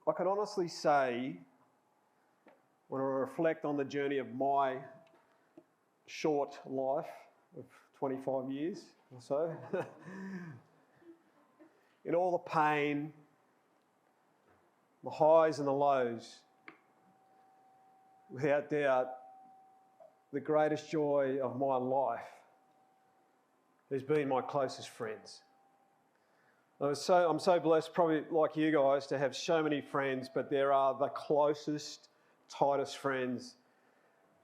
I can honestly say, when I reflect on the journey of my short life of 25 years or so, in all the pain, the highs and the lows, without doubt, the greatest joy of my life has been my closest friends. I'm so blessed, probably like you guys, to have so many friends, but there are the closest, tightest friends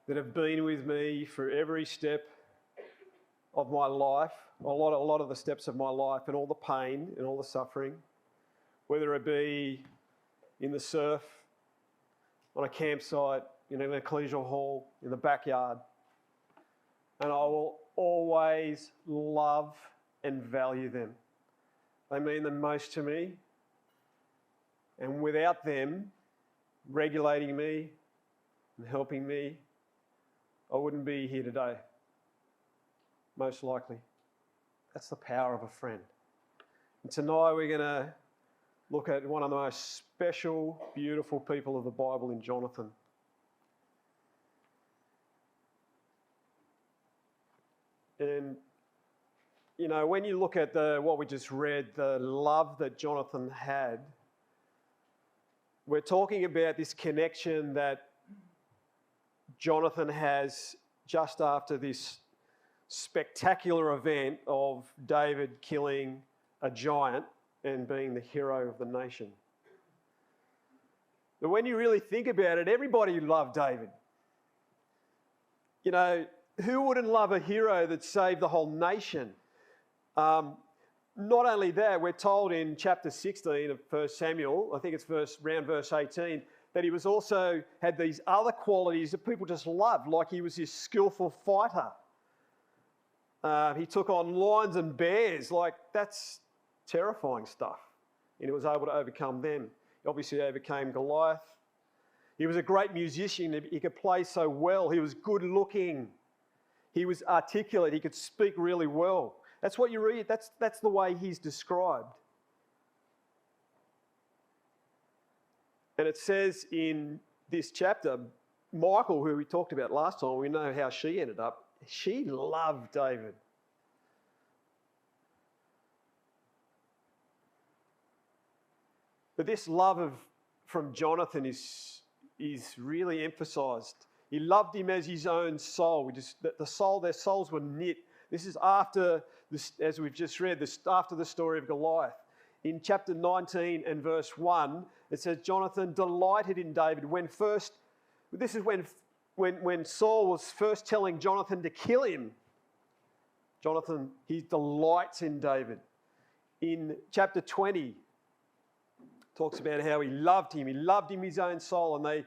that have been with me for every step of my life, a lot of the steps of my life, and all the pain and all the suffering, whether it be in the surf, on a campsite, in a collegial hall, in the backyard. And I will always love and value them. They mean the most to me. And without them regulating me and helping me, I wouldn't be here today, most likely. That's the power of a friend. And tonight we're going to look at one of the most special, beautiful people of the Bible in Jonathan. And, you know, when you look at what we just read, the love that Jonathan had, we're talking about this connection that Jonathan has just after this spectacular event of David killing a giant and being the hero of the nation. But when you really think about it, everybody loved David. You know, who wouldn't love a hero that saved the whole nation? Not only that, we're told in chapter 16 of 1 Samuel, I think it's around verse 18, that he was also had these other qualities that people just loved, like he was this skillful fighter. He took on lions and bears, like that's terrifying stuff. And he was able to overcome them. He obviously overcame Goliath. He was a great musician. He could play so well. He was good looking. He was articulate. He could speak really well. That's what you read. That's the way he's described. And it says in this chapter, Michal, who we talked about last time, we know how she ended up. She loved David. But this love from Jonathan is really emphasised. He loved him as his own soul. Their souls were knit. This is after this, as we've just read, after the story of Goliath. In chapter 19 and verse 1, it says Jonathan delighted in David when Saul was first telling Jonathan to kill him. Jonathan, he delights in David. In chapter 20, talks about how he loved him his own soul, and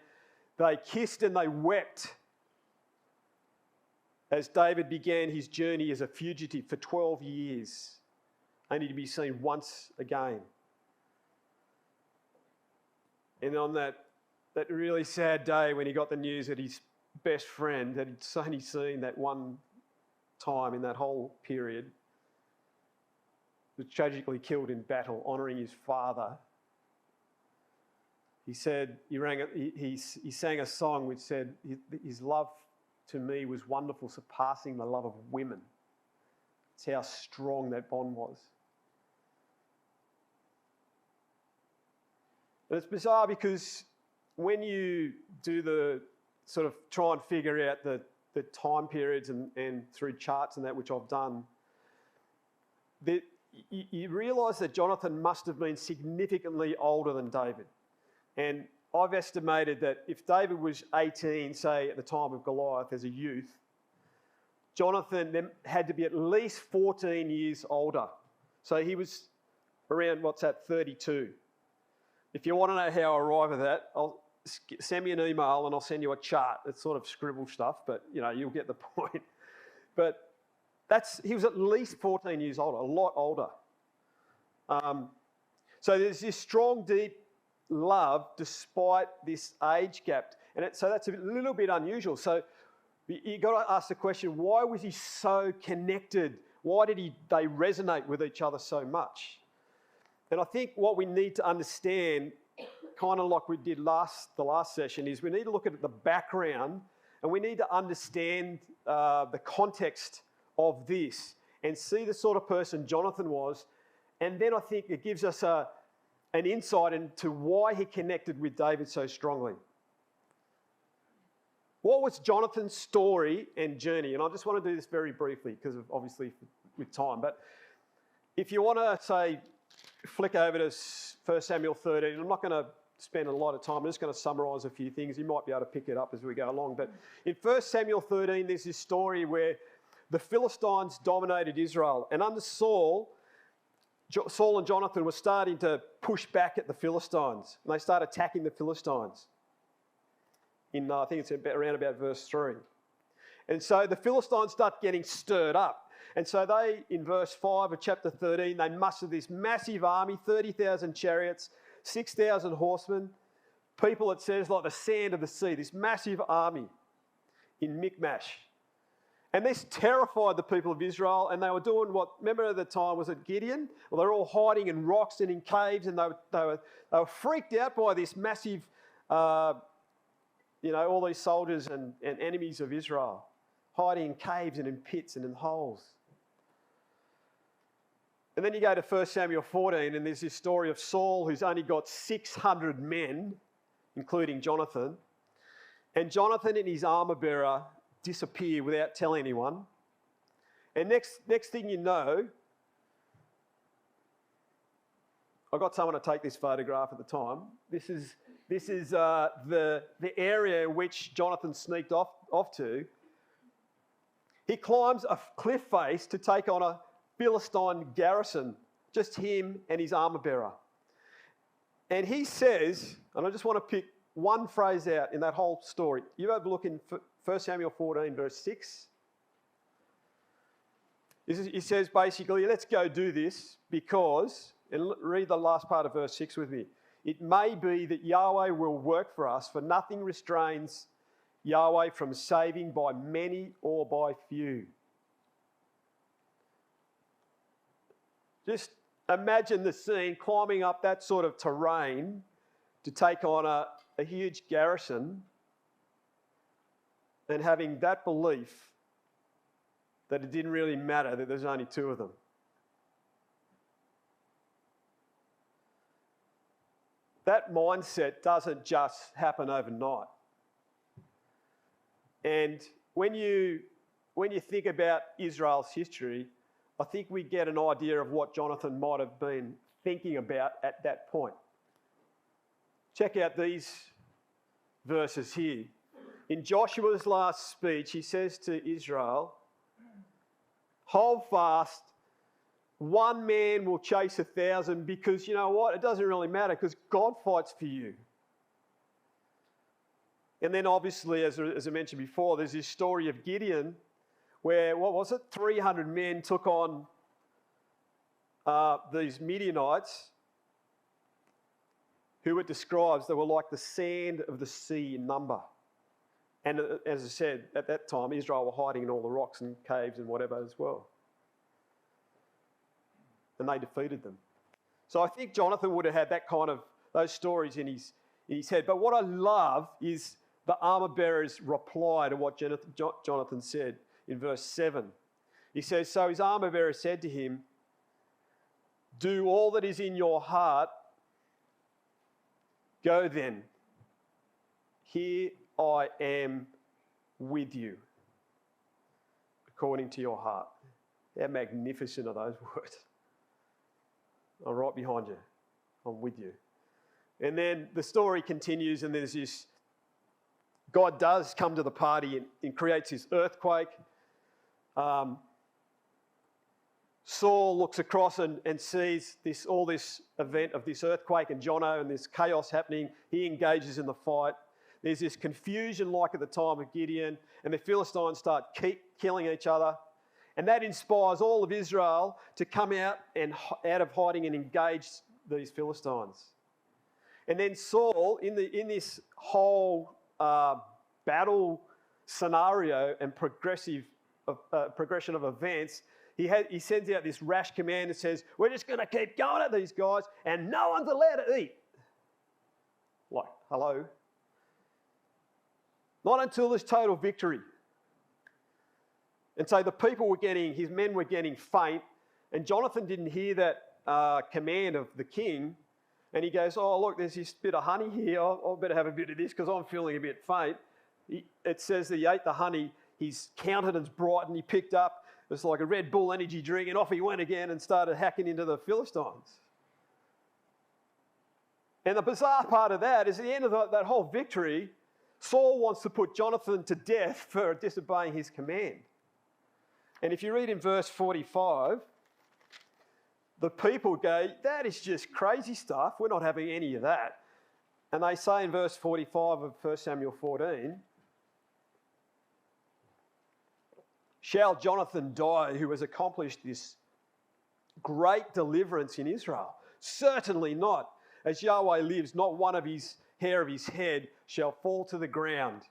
they kissed and they wept as David began his journey as a fugitive for 12 years, only to be seen once again. And on that really sad day when he got the news that his best friend that he'd only seen that one time in that whole period was tragically killed in battle, honouring his father, he said, he sang a song which said, his love to me was wonderful, surpassing the love of women. It's how strong that bond was. And it's bizarre because when you do the sort of try and figure out the time periods and through charts and that, which I've done, that you realise that Jonathan must have been significantly older than David. And I've estimated that if David was 18, say, at the time of Goliath as a youth, Jonathan then had to be at least 14 years older. So he was around, 32. If you want to know how I arrive at that, send me an email and I'll send you a chart. It's sort of scribble stuff, but, you'll get the point. But he was at least 14 years older, a lot older. So there's this strong, deep love despite this age gap. And so that's a little bit unusual. So you got to ask the question, why was he so connected? Why did they resonate with each other so much? And I think what we need to understand kind of like we did the last session, is we need to look at the background and we need to understand the context of this and see the sort of person Jonathan was. And then I think it gives us an insight into why he connected with David so strongly. What was Jonathan's story and journey? And I just want to do this very briefly because of obviously with time. But if you want to, say, flick over to 1 Samuel 13, I'm not going to spend a lot of time. I'm just going to summarise a few things. You might be able to pick it up as we go along. But in 1 Samuel 13, there's this story where the Philistines dominated Israel. And under Saul and Jonathan were starting to push back at the Philistines. And they started attacking the Philistines. I think it's around about verse 3. And so the Philistines start getting stirred up. And so they, in verse 5 of chapter 13, they mustered this massive army, 30,000 chariots, 6,000 horsemen, people, it says, like the sand of the sea, this massive army in Michmash. And this terrified the people of Israel, and they were doing what, remember at the time, was it Gideon? Well, they were all hiding in rocks and in caves, and they were freaked out by this massive, all these soldiers and enemies of Israel, hiding in caves and in pits and in holes. And then you go to 1 Samuel 14, and there's this story of Saul, who's only got 600 men, including Jonathan. And Jonathan and his armour bearer disappear without telling anyone. And next thing you know, I got someone to take this photograph at the time. This is the area in which Jonathan sneaked off to. He climbs a cliff face to take on a Philistine garrison, just him and his armour bearer. And he says, and I just want to pick one phrase out in that whole story. You have a look in 1 Samuel 14, verse 6. He says basically, let's go do this because, and read the last part of verse 6 with me. It may be that Yahweh will work for us, for nothing restrains Yahweh from saving by many or by few. Just imagine the scene, climbing up that sort of terrain to take on a huge garrison and having that belief that it didn't really matter that there's only two of them. That mindset doesn't just happen overnight. And when you think about Israel's history, I think we get an idea of what Jonathan might have been thinking about at that point. Check out these verses here. In Joshua's last speech, he says to Israel, hold fast, one man will chase 1,000 because you know what? It doesn't really matter because God fights for you. And then obviously, as I mentioned before, there's this story of Gideon where, 300 men took on these Midianites who it describes, they were like the sand of the sea in number. And as I said, at that time, Israel were hiding in all the rocks and caves and whatever as well. And they defeated them. So I think Jonathan would have had that kind of, those stories in his head. But what I love is the armour bearer's reply to what Jonathan said in verse 7. He says, so his armour bearer said to him, do all that is in your heart. Go then. Here I am with you, according to your heart. How magnificent are those words? I'm right behind you. I'm with you. And then the story continues, and there's this, God does come to the party and creates this earthquake. Saul looks across and sees all this event of this earthquake and Jono and this chaos happening. He engages in the fight. There's this confusion like at the time of Gideon, and the Philistines start killing each other. And that inspires all of Israel to come out of hiding and engage these Philistines. And then Saul, in this whole battle scenario and progression of events, he sends out this rash command that says, we're just going to keep going at these guys and no one's allowed to eat. Like, hello? Not until this total victory. And so the people were his men were getting faint, and Jonathan didn't hear that command of the king, and he goes, oh, look, there's this bit of honey here. I better have a bit of this because I'm feeling a bit faint. It says that he ate the honey, his countenance brightened, he picked up, it was like a Red Bull energy drink, and off he went again and started hacking into the Philistines. And the bizarre part of that is at the end of that whole victory, Saul wants to put Jonathan to death for disobeying his command. And if you read in verse 45, the people go, that is just crazy stuff. We're not having any of that. And they say in verse 45 of 1 Samuel 14, shall Jonathan die who has accomplished this great deliverance in Israel? Certainly not. As Yahweh lives, not one of his hair of his head shall fall to the ground,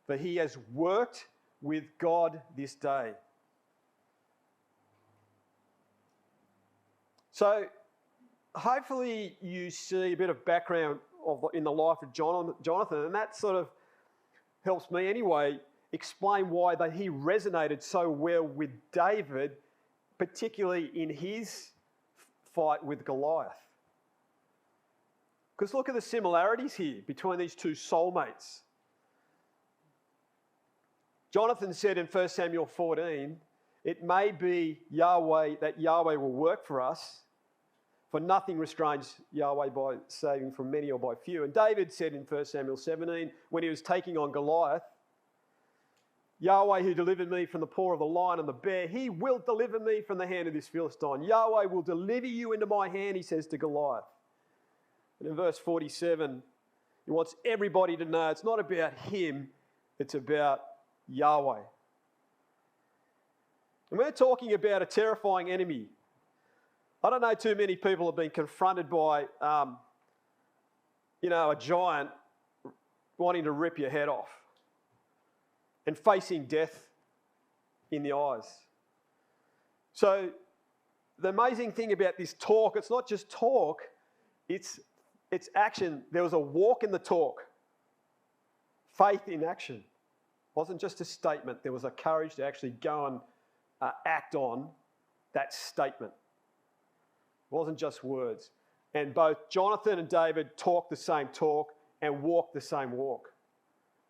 for he has worked with God this day. So hopefully you see a bit of background in the life of Jonathan, and that sort of helps me anyway explain why he resonated so well with David, particularly in his fight with Goliath. Because look at the similarities here between these two soulmates. Jonathan said in 1 Samuel 14, it may be that Yahweh will work for us, for nothing restrains Yahweh by saving from many or by few. And David said in 1 Samuel 17, when he was taking on Goliath, Yahweh who delivered me from the paw of the lion and the bear, he will deliver me from the hand of this Philistine. Yahweh will deliver you into my hand, he says to Goliath. And in verse 47, he wants everybody to know it's not about him, it's about Yahweh. And we're talking about a terrifying enemy. I don't know too many people have been confronted by, a giant wanting to rip your head off and facing death in the eyes. So the amazing thing about this talk, it's not just talk, it's action. There was a walk in the talk. Faith in action. It wasn't just a statement. There was a courage to actually go and act on that statement. It wasn't just words. And both Jonathan and David talked the same talk and walked the same walk.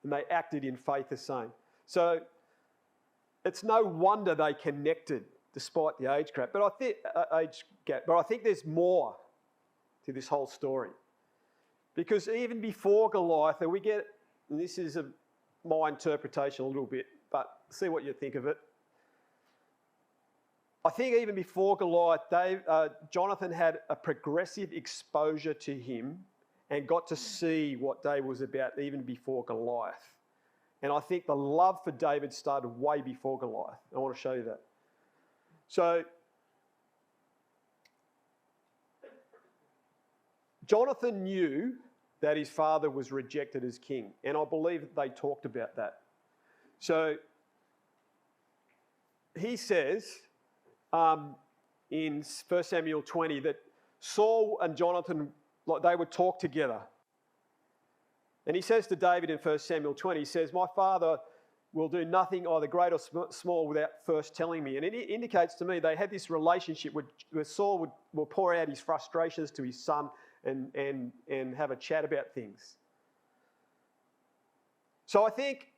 And they acted in faith the same. So it's no wonder they connected despite the age gap. But I think there's more to this whole story. Because even before Goliath, and this is my interpretation a little bit, but see what you think of it. I think even before Goliath, Jonathan had a progressive exposure to him and got to see what David was about even before Goliath. And I think the love for David started way before Goliath. I want to show you that. So, Jonathan knew that his father was rejected as king, and I believe that they talked about that. So, he says in 1 Samuel 20 that Saul and Jonathan, they would talk together. And he says to David in 1 Samuel 20, he says, my father will do nothing either great or small without first telling me. And it indicates to me they had this relationship where Saul would pour out his frustrations to his son and have a chat about things. So I think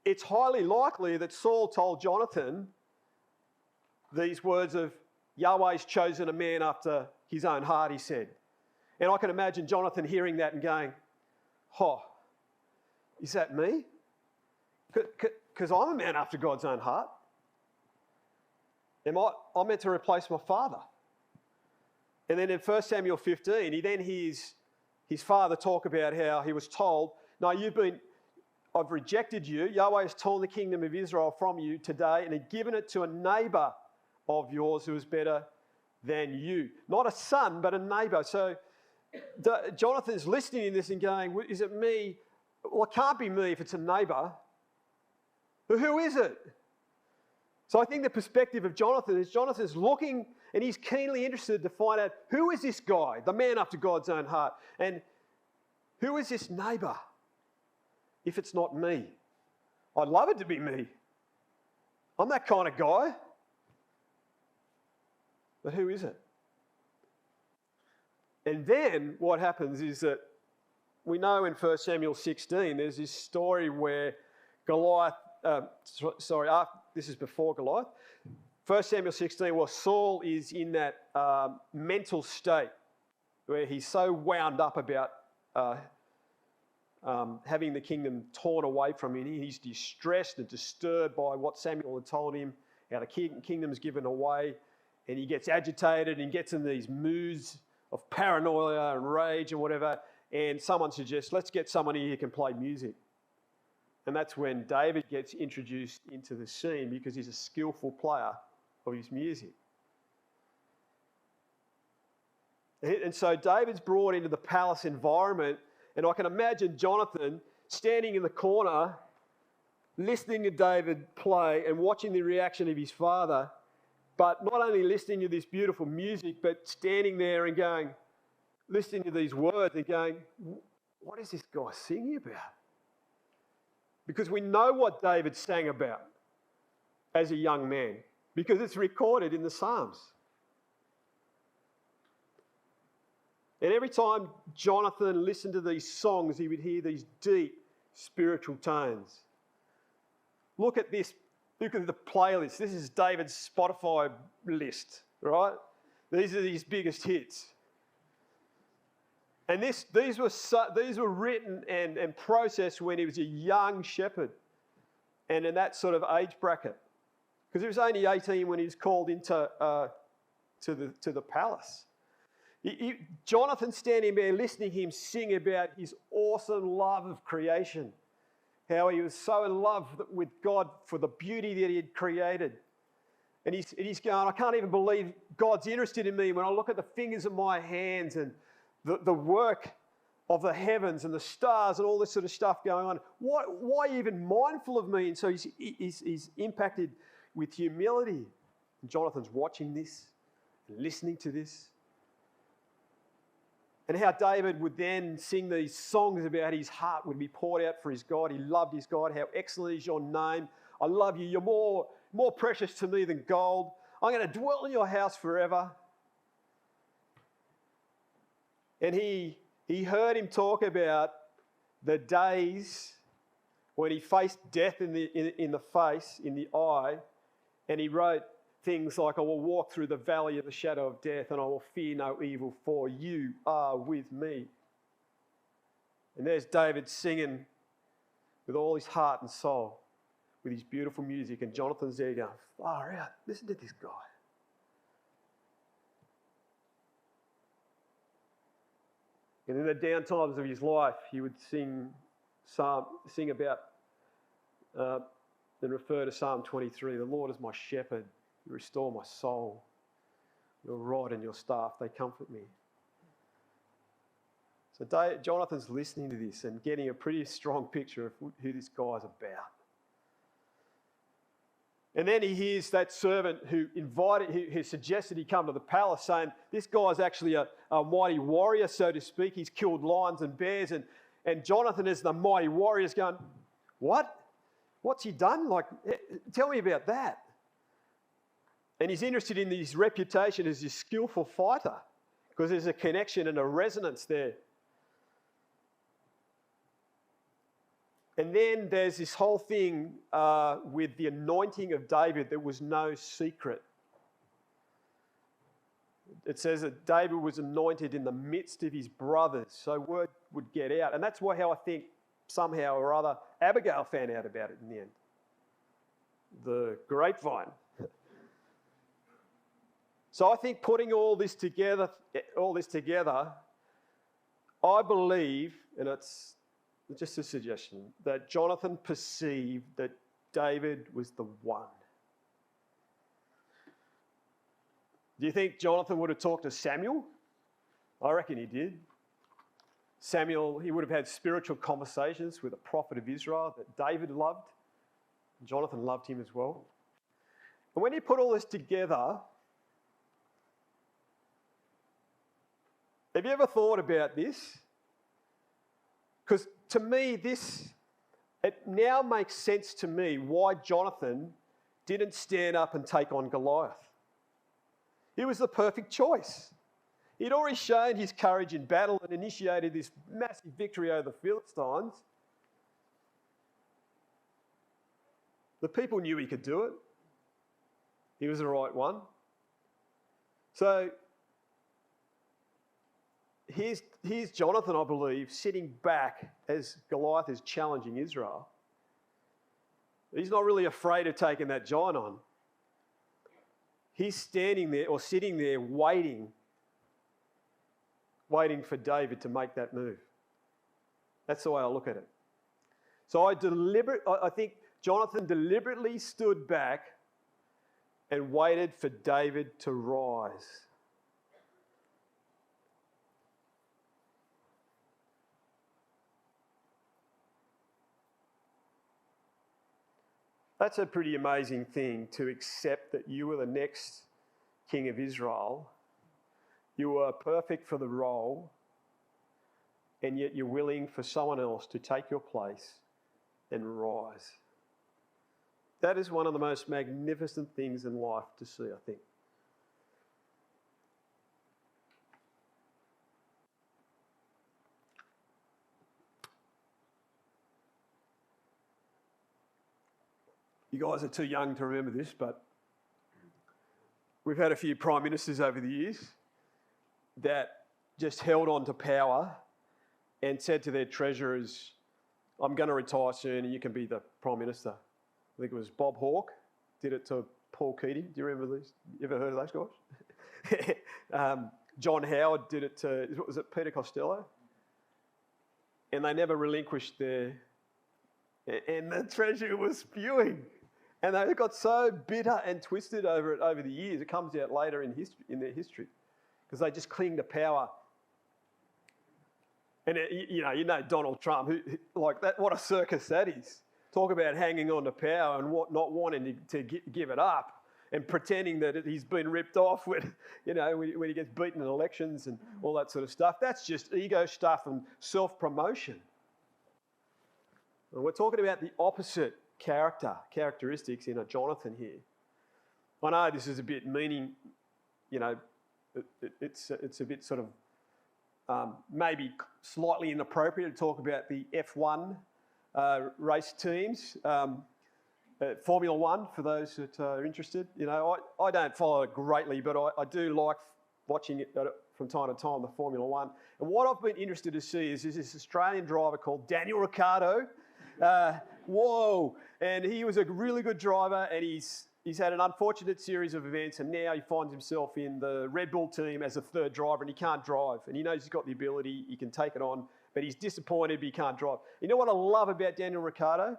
it's highly likely that Saul told Jonathan these words of, Yahweh's chosen a man after his own heart, he said. And I can imagine Jonathan hearing that and going, oh, is that me? Because I'm a man after God's own heart. I'm meant to replace my father. And then in 1 Samuel 15, he then hears his father talk about how he was told, no, I've rejected you. Yahweh has torn the kingdom of Israel from you today and had given it to a neighbour of yours who is better than you. Not a son, but a neighbour. So Jonathan's listening to this and going, is it me? Well, it can't be me if it's a neighbour. But who is it? So I think the perspective of Jonathan is Jonathan's looking and he's keenly interested to find out who is this guy, the man after God's own heart. And Who is this neighbour if it's not me? I'd love it to be me. I'm that kind of guy. But who is it? And then what happens is that we know in 1 Samuel 16, there's this story where Goliath, this is before Goliath. 1 Samuel 16, well, Saul is in that mental state where he's so wound up about having the kingdom torn away from him. He's distressed and disturbed by what Samuel had told him, how the kingdom's given away, and he gets agitated and gets in these moods of paranoia and rage and whatever, and someone suggests, let's get someone here who can play music. And that's when David gets introduced into the scene because he's a skillful player of his music. And so David's brought into the palace environment, and I can imagine Jonathan standing in the corner, listening to David play and watching the reaction of his father, but not only listening to this beautiful music, but standing there and going, listening to these words and going, what is this guy singing about? Because we know what David sang about as a young man, because it's recorded in the Psalms. And every time Jonathan listened to these songs, he would hear these deep spiritual tones. Look at this. Look at the playlist. This is David's Spotify list, right? These are his biggest hits. And these were written and processed when he was a young shepherd and in that sort of age bracket. Because he was only 18 when he was called into to the palace. Jonathan standing there listening to him sing about his awesome love of creation, how he was so in love with God for the beauty that he had created. And he's going, I can't even believe God's interested in me when I look at the fingers of my hands and the work of the heavens and the stars and all this sort of stuff going on. Why are you even mindful of me? And so he's impacted with humility. And Jonathan's watching this and listening to this. And how David would then sing these songs about his heart would be poured out for his God. He loved his God. How excellent is your name. I love you. You're more precious to me than gold. I'm going to dwell in your house forever. And he heard him talk about the days when he faced death in the face, in the eye, and he wrote things like, I will walk through the valley of the shadow of death and I will fear no evil, for you are with me. And there's David singing with all his heart and soul, with his beautiful music, and Jonathan's there going, far out, listen to this guy. And in the down times of his life, he would sing about and refer to Psalm 23, the Lord is my shepherd. You restore my soul. Your rod and your staff, they comfort me. So Jonathan's listening to this and getting a pretty strong picture of who this guy's about. And then he hears that servant who suggested he come to the palace saying, this guy's actually a mighty warrior, so to speak. He's killed lions and bears. And Jonathan is the mighty warrior is going, what? What's he done? Like, tell me about that. And he's interested in his reputation as a skillful fighter because there's a connection and a resonance there. And then there's this whole thing with the anointing of David that was no secret. It says that David was anointed in the midst of his brothers, so word would get out. And that's how I think somehow or other Abigail found out about it in the end. The grapevine. So I think putting all this together, I believe, and it's just a suggestion, that Jonathan perceived that David was the one. Do you think Jonathan would have talked to Samuel? I reckon he did. Samuel, he would have had spiritual conversations with a prophet of Israel that David loved. Jonathan loved him as well. And when you put all this together, have you ever thought about this? Because to me, it now makes sense to me why Jonathan didn't stand up and take on Goliath. He was the perfect choice. He'd already shown his courage in battle and initiated this massive victory over the Philistines. The people knew he could do it. He was the right one. So here's Jonathan, I believe, sitting back as Goliath is challenging Israel. He's not really afraid of taking that giant on. He's standing there or sitting there waiting for David to make that move. That's the way I look at it. So I think Jonathan deliberately stood back and waited for David to rise. That's a pretty amazing thing, to accept that you were the next king of Israel. You were perfect for the role, and yet you're willing for someone else to take your place and rise. That is one of the most magnificent things in life to see, I think. You guys are too young to remember this, but we've had a few prime ministers over the years that just held on to power and said to their treasurers, I'm going to retire soon and you can be the prime minister. I think it was Bob Hawke did it to Paul Keating. Do you remember these? You ever heard of those guys? John Howard did it to, was it Peter Costello? And they never relinquished their... And the treasurer was spewing. And they got so bitter and twisted over it over the years. It comes out later in their history, because they just cling to power. And you know Donald Trump, who like that. What a circus that is! Talk about hanging on to power and not wanting to give it up, and pretending that he's been ripped off when he gets beaten in elections and all that sort of stuff. That's just ego stuff and self-promotion. And we're talking about the opposite characteristics in a Jonathan here. I know this is a bit meaning, it's a bit sort of maybe slightly inappropriate to talk about the F1 race teams, Formula One for those that are interested. I don't follow it greatly, but I do like watching it from time to time, the Formula One. And what I've been interested to see is this Australian driver called Daniel Ricciardo. And he was a really good driver, and he's had an unfortunate series of events, and now he finds himself in the Red Bull team as a third driver, and he can't drive. And he knows he's got the ability, he can take it on, but he's disappointed, but he can't drive. You know what I love about Daniel Ricciardo?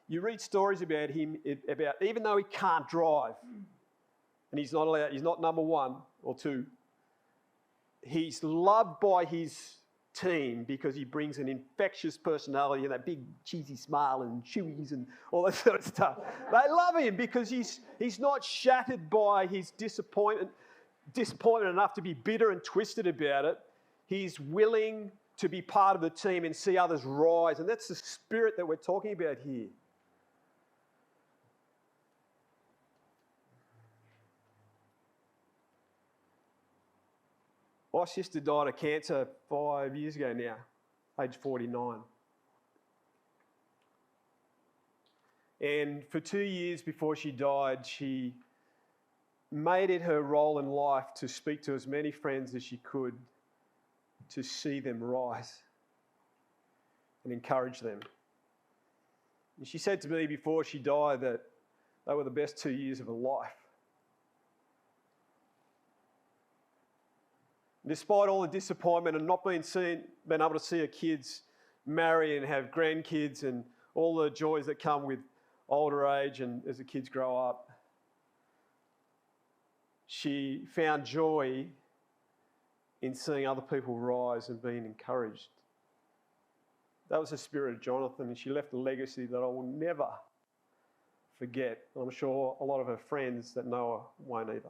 You read stories about him, even though he can't drive, and he's not number one or two, he's loved by his team because he brings an infectious personality and that big cheesy smile and chewies and all that sort of stuff. They love him because he's not shattered by his disappointment enough to be bitter and twisted about it. He's willing to be part of the team and see others rise, and that's the spirit that we're talking about here. My sister died of cancer 5 years ago now, age 49. And for 2 years before she died, she made it her role in life to speak to as many friends as she could to see them rise and encourage them. And she said to me before she died that they were the best 2 years of her life. Despite all the disappointment and not being able to see her kids marry and have grandkids and all the joys that come with older age and as the kids grow up, she found joy in seeing other people rise and being encouraged. That was the spirit of Jonathan, and she left a legacy that I will never forget. I'm sure a lot of her friends that know her won't either.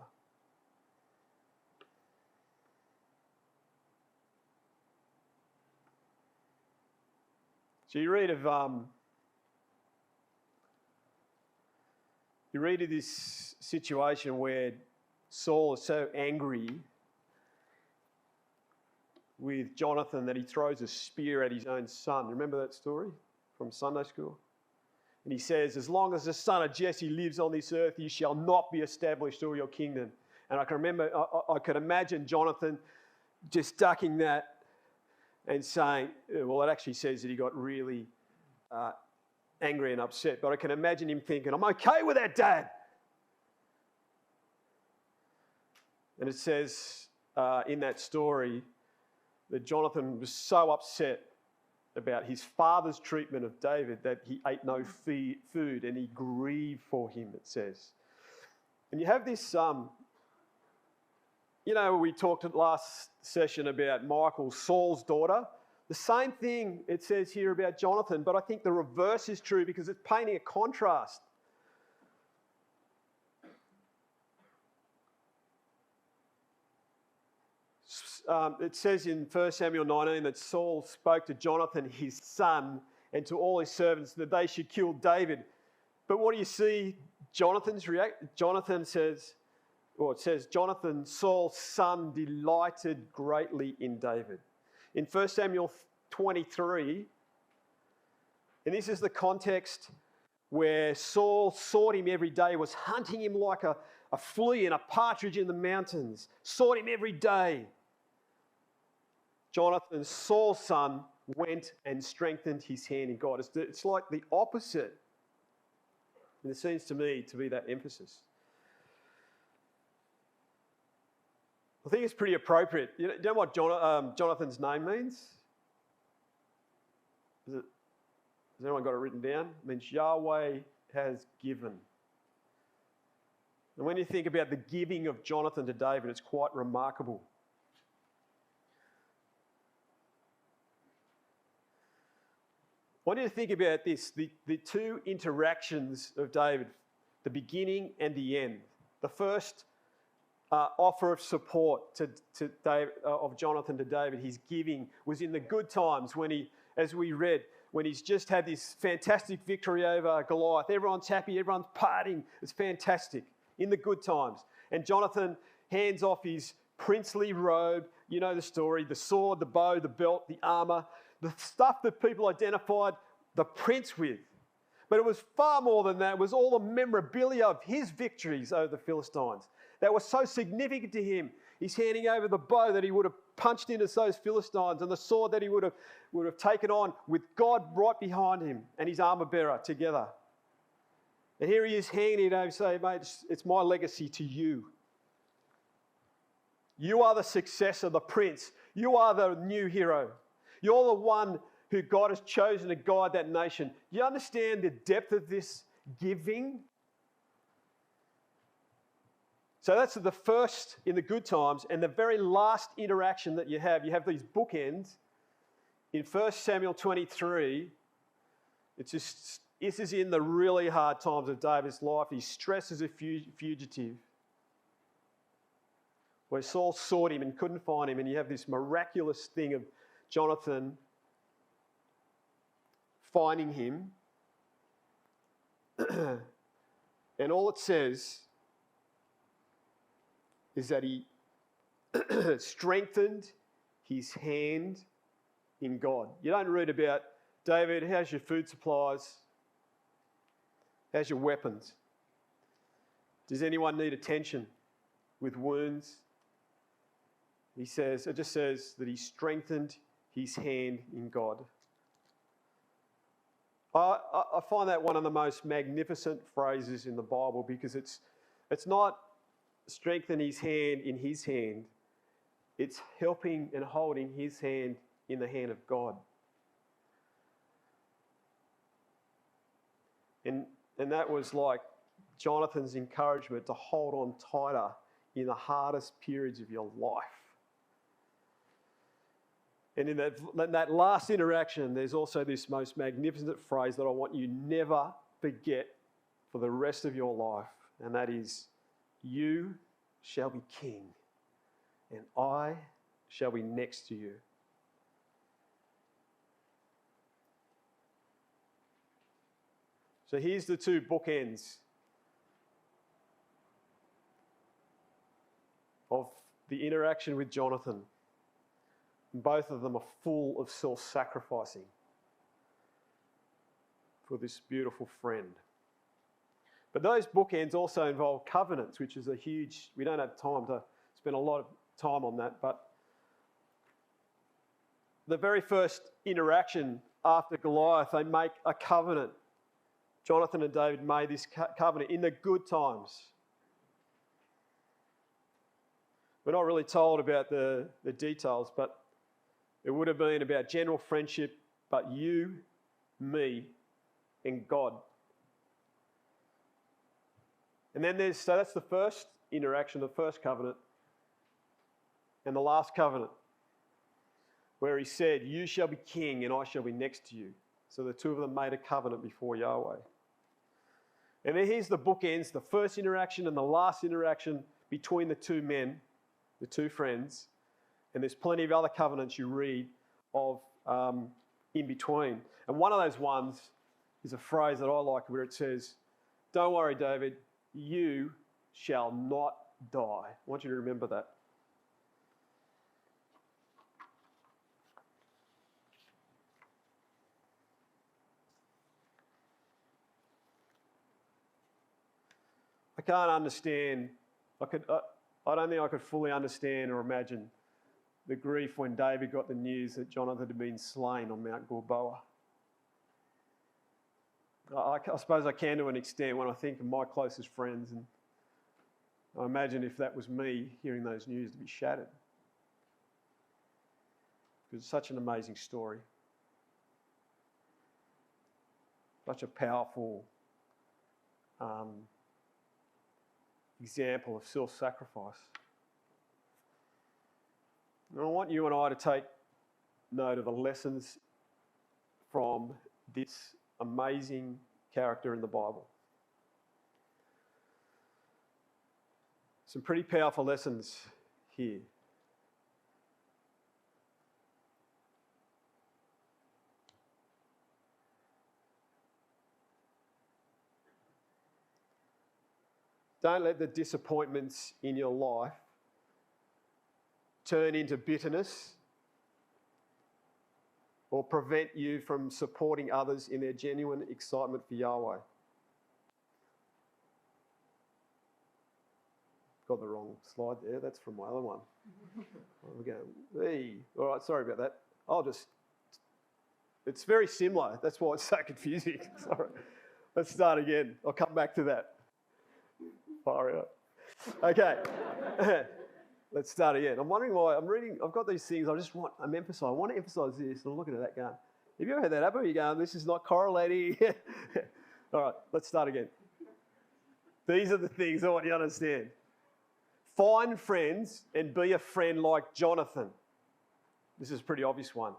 So you read of this situation where Saul is so angry with Jonathan that he throws a spear at his own son. Remember that story from Sunday school? And he says, as long as the son of Jesse lives on this earth, you shall not be established all your kingdom. And I can remember, I could imagine Jonathan just ducking that and saying, well, it actually says that he got really angry and upset. But I can imagine him thinking, I'm okay with that, Dad. And it says in that story that Jonathan was so upset about his father's treatment of David that he ate no food and he grieved for him, it says. And you have this, we talked at last session about Michal, Saul's daughter. The same thing it says here about Jonathan, but I think the reverse is true because it's painting a contrast. It says in 1 Samuel 19 that Saul spoke to Jonathan, his son, and to all his servants that they should kill David. But what do you see Jonathan's reaction? Jonathan says, Jonathan, Saul's son, delighted greatly in David. In 1 Samuel 23, and this is the context where Saul sought him every day, was hunting him like a flea and a partridge in the mountains, sought him every day. Jonathan, Saul's son, went and strengthened his hand in God. It's like the opposite. And it seems to me to be that emphasis. I think it's pretty appropriate. You know what Jonathan's name means? Has anyone got it written down? It means Yahweh has given. And when you think about the giving of Jonathan to David, it's quite remarkable. I want you to think about this, the two interactions of David, the beginning and the end. The first offer of support to David, of Jonathan to David, his giving, was in the good times when he, as we read, when he's just had this fantastic victory over Goliath. Everyone's happy, everyone's partying. It's fantastic in the good times. And Jonathan hands off his princely robe, you know the story, the sword, the bow, the belt, the armour, the stuff that people identified the prince with. But it was far more than that. It was all the memorabilia of his victories over the Philistines that was so significant to him. He's handing over the bow that he would have punched into those Philistines and the sword that he would have taken on with God right behind him and his armour bearer together. And here he is handing it over, saying, mate, it's my legacy to you. You are the successor, the prince. You are the new hero. You're the one who God has chosen to guide that nation. You understand the depth of this giving? So that's the first in the good times, and the very last interaction that you have these bookends. In 1 Samuel 23, this is in the really hard times of David's life. He's stressed as a fugitive, where Saul sought him and couldn't find him, and you have this miraculous thing of Jonathan finding him. And all it says is that he strengthened his hand in God. You don't read about, David, how's your food supplies? How's your weapons? Does anyone need attention with wounds? It just says that he strengthened his hand in God. I find that one of the most magnificent phrases in the Bible, because it's not strengthen his hand in his hand. It's helping and holding his hand in the hand of God. And that was like Jonathan's encouragement to hold on tighter in the hardest periods of your life. And in that last interaction, there's also this most magnificent phrase that I want you never forget for the rest of your life. And that is, you shall be king, and I shall be next to you. So here's the two bookends of the interaction with Jonathan. Both of them are full of self-sacrificing for this beautiful friend. But those bookends also involve covenants, which is a huge... We don't have time to spend a lot of time on that, but the very first interaction after Goliath, they make a covenant. Jonathan and David made this covenant in the good times. We're not really told about the details, but it would have been about general friendship, but you, me, and God. And then so that's the first interaction, the first covenant, and the last covenant, where he said, you shall be king and I shall be next to you. So the two of them made a covenant before Yahweh. And then here's the bookends, the first interaction and the last interaction between the two men, the two friends. And there's plenty of other covenants you read of in between. And one of those ones is a phrase that I like where it says, don't worry, David, you shall not die. I want you to remember that. I can't understand, I don't think I could fully understand or imagine the grief when David got the news that Jonathan had been slain on Mount Gilboa. I suppose I can to an extent when I think of my closest friends, and I imagine if that was me hearing those news to be shattered. Because it's such an amazing story. Such a powerful example of self-sacrifice. And I want you and I to take note of the lessons from this amazing character in the Bible. Some pretty powerful lessons here. Don't let the disappointments in your life turn into bitterness or prevent you from supporting others in their genuine excitement for Yahweh. Got the wrong slide there. That's from my other one. We're going, hey. All right, sorry about that. It's very similar. That's why it's so confusing. Sorry. Let's start again. I'll come back to that. Fire out. Okay. Let's start again. I'm wondering why I've got these things, I want to emphasise this, and I'm looking at that going, have you ever had that happen? You're going, this is not correlating. All right, let's start again. These are the things I want you to understand. Find friends and be a friend like Jonathan. This is a pretty obvious one.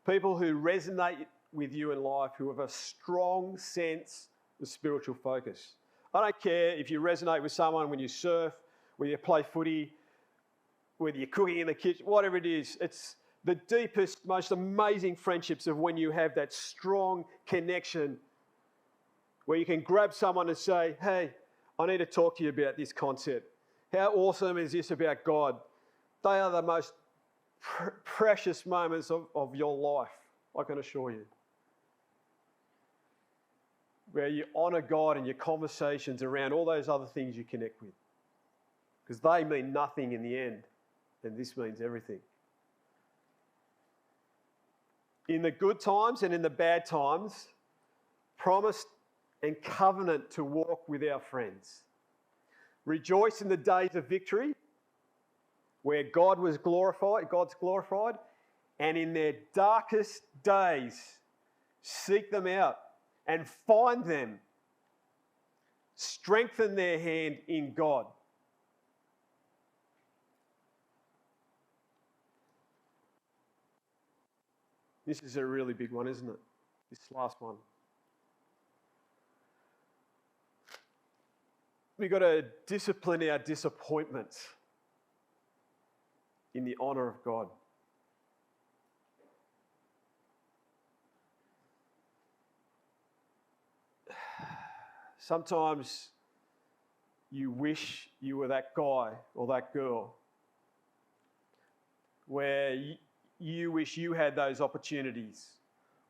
People who resonate with you in life, who have a strong sense of spiritual focus. I don't care if you resonate with someone when you surf, when you play footy, whether you're cooking in the kitchen, whatever it is. It's the deepest, most amazing friendships of when you have that strong connection where you can grab someone and say, hey, I need to talk to you about this concept. How awesome is this about God? They are the most precious moments of your life, I can assure you. Where you honour God in your conversations around all those other things you connect with. Because they mean nothing in the end, and this means everything. In the good times and in the bad times, promise and covenant to walk with our friends. Rejoice in the days of victory, where God's glorified, and in their darkest days, seek them out and find them. Strengthen their hand in God. This is a really big one, isn't it? This last one. We've got to discipline our disappointments in the honour of God. Sometimes you wish you were that guy or that girl where you wish you had those opportunities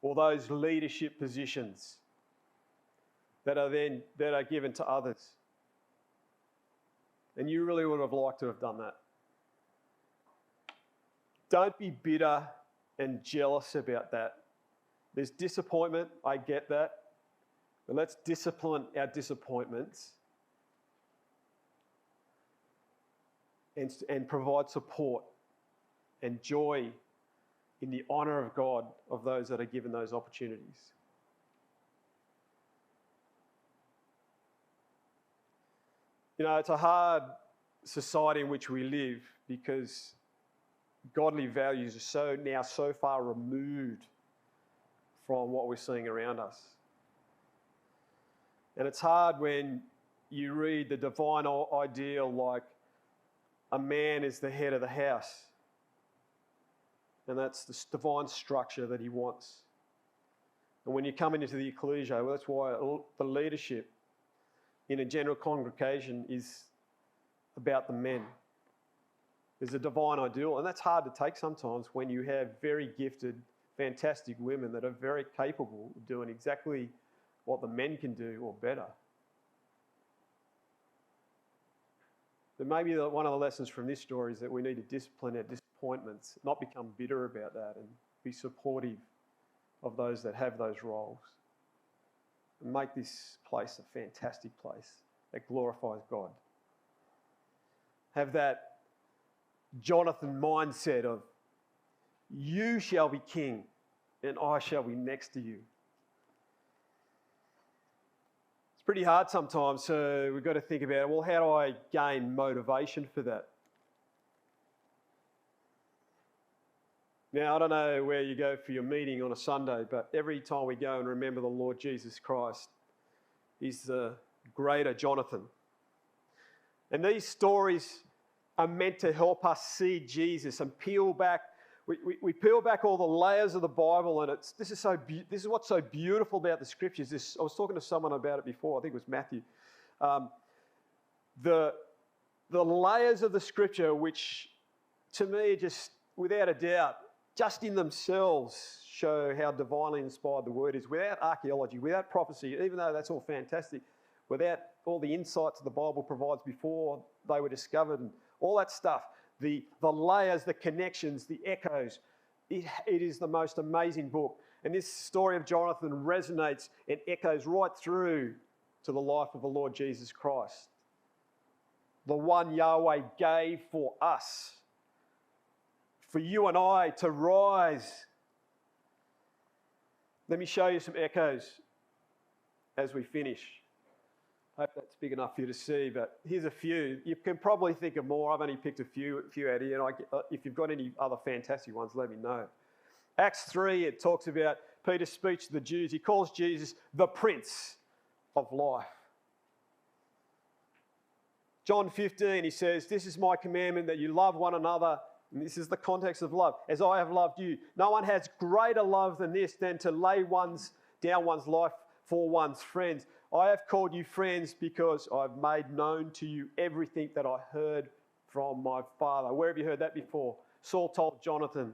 or those leadership positions that are given to others. And you really would have liked to have done that. Don't be bitter and jealous about that. There's disappointment, I get that. But let's discipline our disappointments and provide support and joy in the honour of God of those that are given those opportunities. You know, it's a hard society in which we live because godly values are now so far removed from what we're seeing around us. And it's hard when you read the divine ideal like a man is the head of the house. And that's the divine structure that he wants. And when you come into the ecclesia, well, that's why the leadership in a general congregation is about the men. There's a divine ideal, and that's hard to take sometimes when you have very gifted, fantastic women that are very capable of doing exactly what the men can do or better. But maybe one of the lessons from this story is that we need to discipline our disappointments, not become bitter about that, and be supportive of those that have those roles. And make this place a fantastic place that glorifies God. Have that Jonathan mindset of, you shall be king and I shall be next to you. It's pretty hard sometimes, so we've got to think about, well, how do I gain motivation for that? Now, I don't know where you go for your meeting on a Sunday, but every time we go and remember the Lord Jesus Christ, he's the greater Jonathan. And these stories are meant to help us see Jesus and peel back. We peel back all the layers of the Bible, and this is what's so beautiful about the Scriptures. I was talking to someone about it before. I think it was Matthew. The layers of the Scripture, which to me, just without a doubt, just in themselves show how divinely inspired the Word is. Without archaeology, without prophecy, even though that's all fantastic, without all the insights the Bible provides before they were discovered and all that stuff, the layers, the connections, the echoes, it is the most amazing book. And this story of Jonathan resonates and echoes right through to the life of the Lord Jesus Christ. The one Yahweh gave for us, for you and I to rise. Let me show you some echoes as we finish. I hope that's big enough for you to see, but here's a few. You can probably think of more. I've only picked a few out here, and if you've got any other fantastic ones, let me know. Acts 3, it talks about Peter's speech to the Jews. He calls Jesus the Prince of Life. John 15, he says, this is my commandment, that you love one another. And this is the context of love. As I have loved you. No one has greater love than this, than to lay down one's life for one's friends. I have called you friends because I've made known to you everything that I heard from my Father. Where have you heard that before? Saul told Jonathan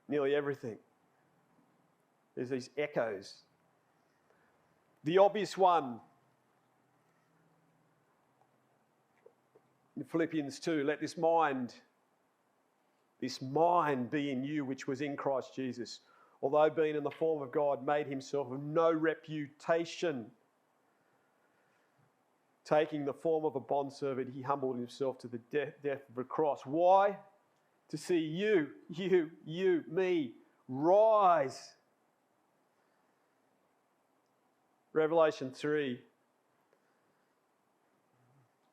nearly everything. There's these echoes. The obvious one, in Philippians 2, let this mind be in you, which was in Christ Jesus. Although being in the form of God, made himself of no reputation. Taking the form of a bondservant, he humbled himself to the death of a cross. Why? To see you, me, rise. Revelation 3.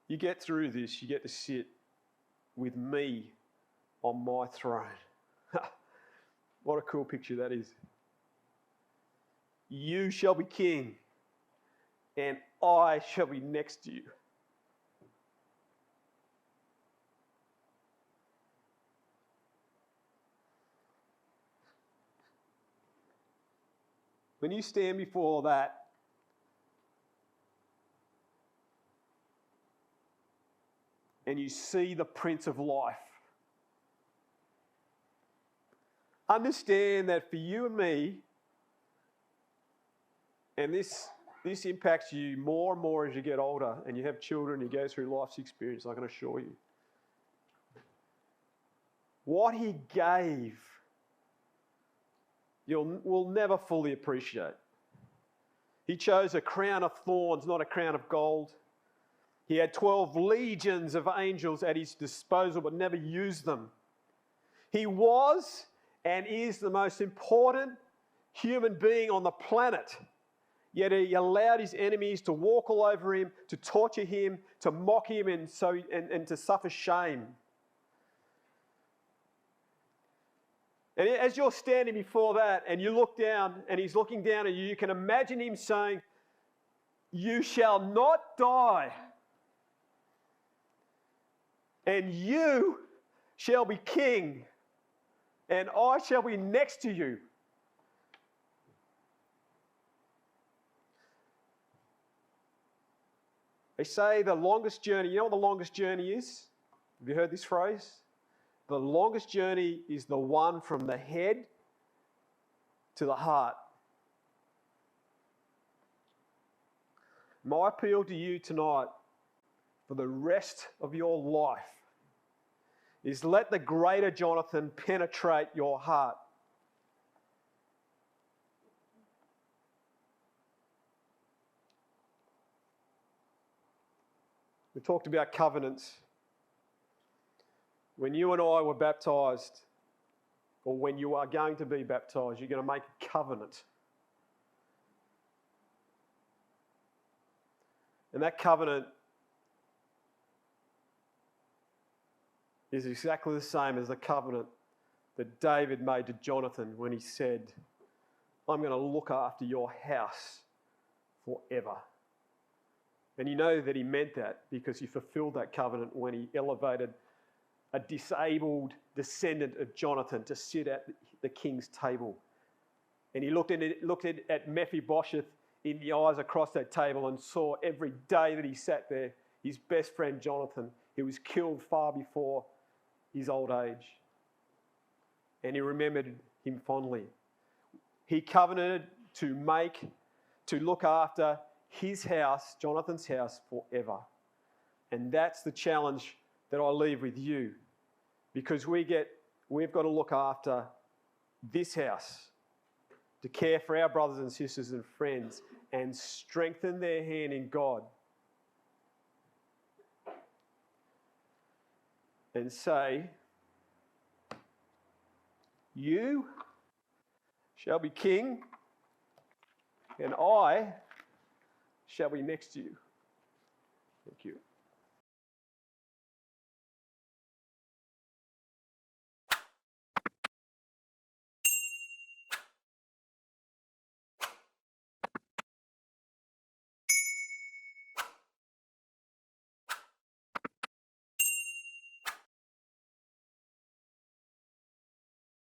You get through this, you get to sit with me on my throne. What a cool picture that is. You shall be king, and I shall be next to you. When you stand before that, and you see the Prince of Life. Understand that for you and me, and this impacts you more and more as you get older and you have children, you go through life's experience, I can assure you. What he gave, we'll never fully appreciate. He chose a crown of thorns, not a crown of gold. He had 12 legions of angels at his disposal, but never used them. He was and is the most important human being on the planet. Yet he allowed his enemies to walk all over him, to torture him, to mock him, and to suffer shame. And as you're standing before that and you look down and he's looking down at you, you can imagine him saying, "You shall not die, and you shall be king, and I shall be next to you." They say the longest journey, you know what the longest journey is? Have you heard this phrase? The longest journey is the one from the head to the heart. My appeal to you tonight for the rest of your life is let the greater Jonathan penetrate your heart. We talked about covenants. When you and I were baptised, or when you are going to be baptised, you're going to make a covenant. And that covenant is exactly the same as the covenant that David made to Jonathan when he said, "I'm going to look after your house forever." And you know that he meant that because he fulfilled that covenant when he elevated a disabled descendant of Jonathan to sit at the king's table. And he looked at Mephibosheth in the eyes across that table and saw every day that he sat there, his best friend Jonathan, who was killed far before his old age. And he remembered him fondly. He covenanted to look after his house, Jonathan's house, forever. And that's the challenge that I leave with you, because we've got to look after this house, to care for our brothers and sisters and friends and strengthen their hand in God. And say, "You shall be king, and I shall be next to you." Thank you.